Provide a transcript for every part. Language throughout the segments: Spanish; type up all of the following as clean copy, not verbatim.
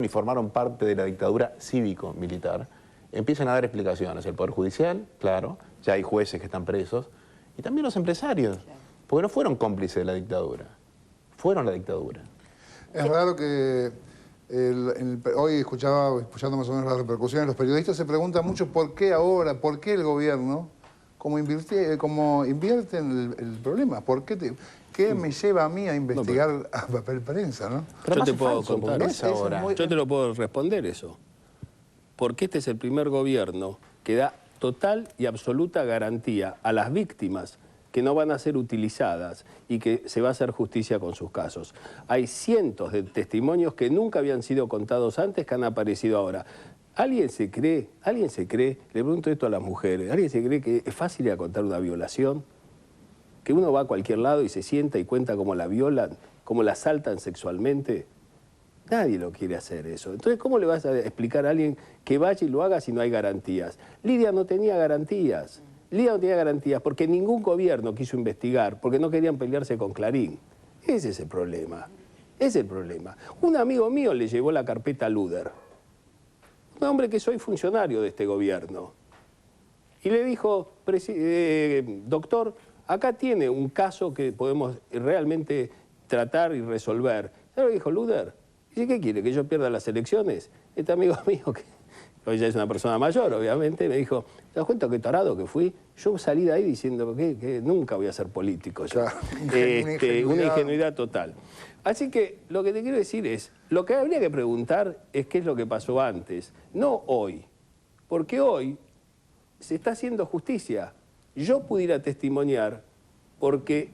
y formaron parte de la dictadura cívico-militar, empiezan a dar explicaciones. El Poder Judicial, claro, ya hay jueces que están presos, y también los empresarios, porque no fueron cómplices de la dictadura, fueron la dictadura. Es raro que hoy escuchando más o menos las repercusiones, los periodistas se preguntan mucho por qué ahora, por qué el gobierno, cómo invierte en el problema, por qué ¿qué me lleva a mí a investigar a Papel Prensa, no? Pero yo te puedo contar, no es ahora. yo te lo puedo responder eso. Porque este es el primer gobierno que da total y absoluta garantía a las víctimas que no van a ser utilizadas y que se va a hacer justicia con sus casos. Hay cientos de testimonios que nunca habían sido contados antes que han aparecido ahora. ¿Alguien se cree, le pregunto esto a las mujeres, ¿alguien se cree que es fácil ir a contar una violación? Que uno va a cualquier lado y se sienta y cuenta cómo la violan, cómo la asaltan sexualmente. Nadie lo quiere hacer eso. Entonces, ¿cómo le vas a explicar a alguien que vaya y lo haga si no hay garantías? Lidia no tenía garantías. Lidia no tenía garantías porque ningún gobierno quiso investigar, porque no querían pelearse con Clarín. Ese es el problema. Ese es el problema. Un amigo mío le llevó la carpeta a Luder. Un hombre que soy funcionario de este gobierno. Y le dijo, doctor, acá tiene un caso que podemos realmente tratar y resolver. Y le dijo, Luder, ¿y qué quiere? ¿Que yo pierda las elecciones? Este amigo mío, que hoy ya es una persona mayor, obviamente, me dijo, ¿te das cuenta qué tarado que fui? Yo salí de ahí diciendo que nunca voy a ser político. Yo. Claro, una ingenuidad total. Así que lo que te quiero decir es, lo que habría que preguntar es qué es lo que pasó antes, no hoy. Porque hoy se está haciendo justicia. Yo pudiera testimoniar porque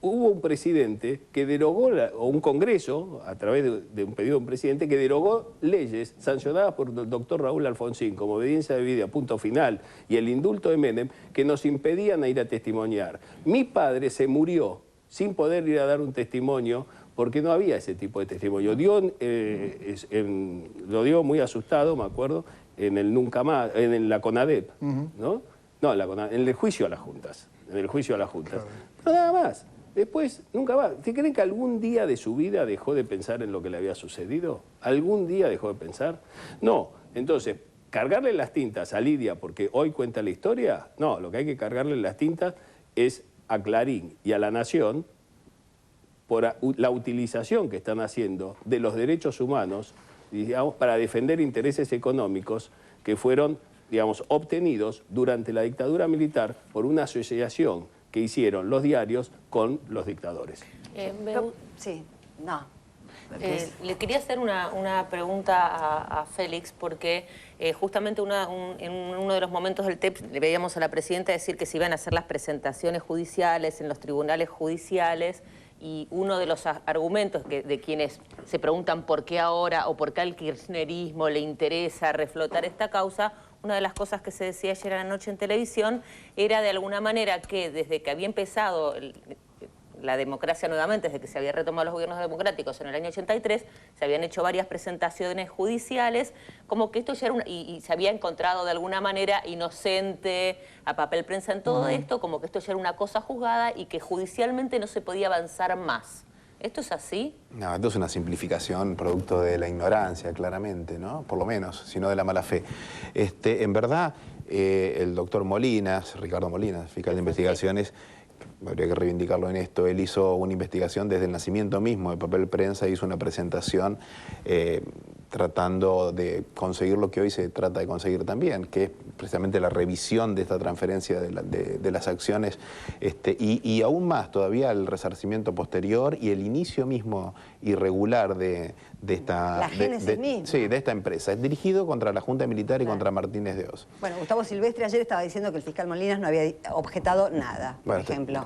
hubo un presidente que derogó, o un congreso, a través de un pedido de un presidente, que derogó leyes sancionadas por el doctor Raúl Alfonsín, como obediencia de vida, punto final, y el indulto de Menem, que nos impedían ir a testimoniar. Mi padre se murió sin poder ir a dar un testimonio porque no había ese tipo de testimonio. Lo dio muy asustado, me acuerdo, en el Nunca Más, en la CONADEP, ¿no? No, en el juicio a las juntas. En el juicio a las juntas. Claro. Pero nada más. Después, nunca va. ¿Te creen que algún día de su vida dejó de pensar en lo que le había sucedido? ¿Algún día dejó de pensar? No. Entonces, cargarle las tintas a Lidia porque hoy cuenta la historia, no. Lo que hay que cargarle las tintas es a Clarín y a La Nación por la utilización que están haciendo de los derechos humanos, digamos, para defender intereses económicos que fueron, digamos, obtenidos durante la dictadura militar por una asociación que hicieron los diarios con los dictadores. Le quería hacer una pregunta a Félix, porque justamente en uno de los momentos del TEP le veíamos a la presidenta decir que se iban a hacer las presentaciones judiciales en los tribunales judiciales, y uno de los argumentos de quienes se preguntan por qué ahora o por qué al kirchnerismo le interesa reflotar esta causa, una de las cosas que se decía ayer a la noche en televisión era de alguna manera que desde que había empezado la democracia nuevamente, desde que se había retomado los gobiernos democráticos en el año 83, se habían hecho varias presentaciones judiciales, como que esto ya era y se había encontrado de alguna manera inocente a Papel Prensa en todo esto, como que esto ya era una cosa juzgada y que judicialmente no se podía avanzar más. ¿Esto es así? No, esto es una simplificación producto de la ignorancia, claramente, ¿no? Por lo menos, sino de la mala fe. En verdad, el doctor Molinas, Ricardo Molinas, fiscal de investigaciones, habría que reivindicarlo en esto, él hizo una investigación desde el nacimiento mismo de Papel Prensa, hizo una presentación tratando de conseguir lo que hoy se trata de conseguir también, que es precisamente la revisión de esta transferencia de las acciones y aún más todavía el resarcimiento posterior y el inicio mismo irregular de esta empresa. Es dirigido contra la Junta Militar y contra Martínez de Oz. Bueno, Gustavo Silvestre ayer estaba diciendo que el fiscal Molinas no había objetado nada, por ejemplo.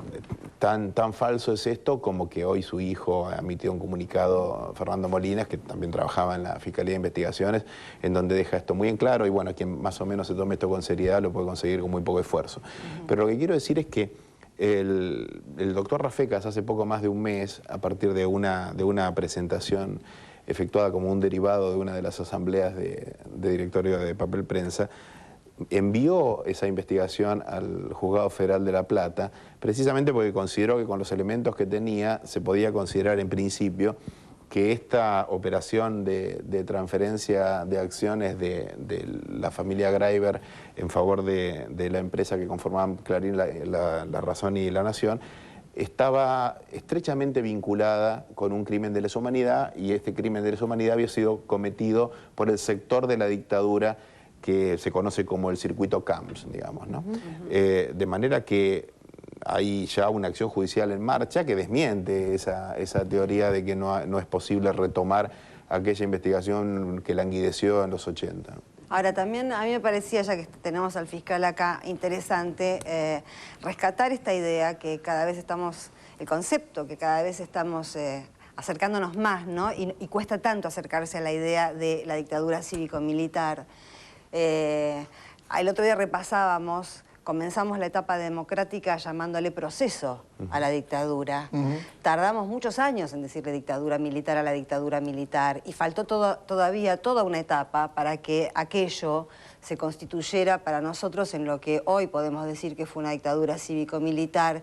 Tan falso es esto como que hoy su hijo ha emitido un comunicado, Fernando Molinas, que también trabajaba en la Fiscalía de Investigaciones, en donde deja esto muy en claro y bueno, quien más o menos se tome esto con seriedad lo puede conseguir con muy poco esfuerzo. Pero lo que quiero decir es que el doctor Rafecas hace poco más de un mes, a partir de una presentación efectuada como un derivado de una de las asambleas de directorio de Papel Prensa, envió esa investigación al Juzgado Federal de La Plata, precisamente porque consideró que con los elementos que tenía se podía considerar en principio que esta operación de transferencia de acciones de la familia Greiber en favor de la empresa que conformaban Clarín, La Razón y La Nación, estaba estrechamente vinculada con un crimen de lesa humanidad, y este crimen de lesa humanidad había sido cometido por el sector de la dictadura que se conoce como el circuito Camps, digamos, ¿no? De manera que hay ya una acción judicial en marcha que desmiente esa teoría de que no es posible retomar aquella investigación que languideció en los 80. Ahora, también a mí me parecía, ya que tenemos al fiscal acá, interesante rescatar esta idea que cada vez estamos, el concepto que cada vez estamos acercándonos más, ¿no? Y cuesta tanto acercarse a la idea de la dictadura cívico-militar. El otro día repasábamos, comenzamos la etapa democrática llamándole proceso a la dictadura. Tardamos muchos años en decirle dictadura militar a la dictadura militar, y faltó todavía toda una etapa para que aquello se constituyera para nosotros en lo que hoy podemos decir que fue una dictadura cívico-militar.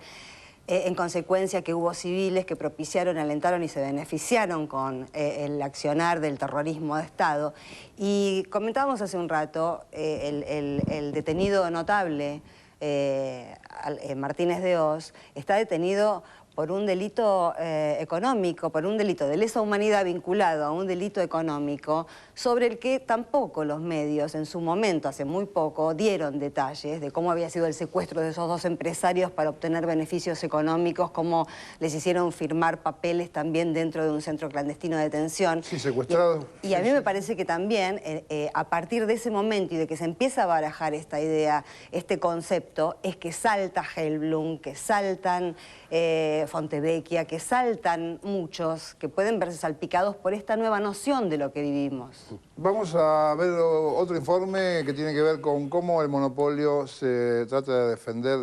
En consecuencia que hubo civiles que propiciaron, alentaron y se beneficiaron con el accionar del terrorismo de Estado. Y comentábamos hace un rato, el detenido notable, Martínez de Oz, está detenido por un delito económico, por un delito de lesa humanidad vinculado a un delito económico, sobre el que tampoco los medios en su momento, hace muy poco, dieron detalles de cómo había sido el secuestro de esos dos empresarios para obtener beneficios económicos, cómo les hicieron firmar papeles también dentro de un centro clandestino de detención. Sí, secuestrados. Y a mí me parece que también, a partir de ese momento y de que se empieza a barajar esta idea, este concepto, es que salta Hellblum, que saltan Fontevecchia, que saltan muchos, que pueden verse salpicados por esta nueva noción de lo que vivimos. Vamos a ver otro informe que tiene que ver con cómo el monopolio se trata de defender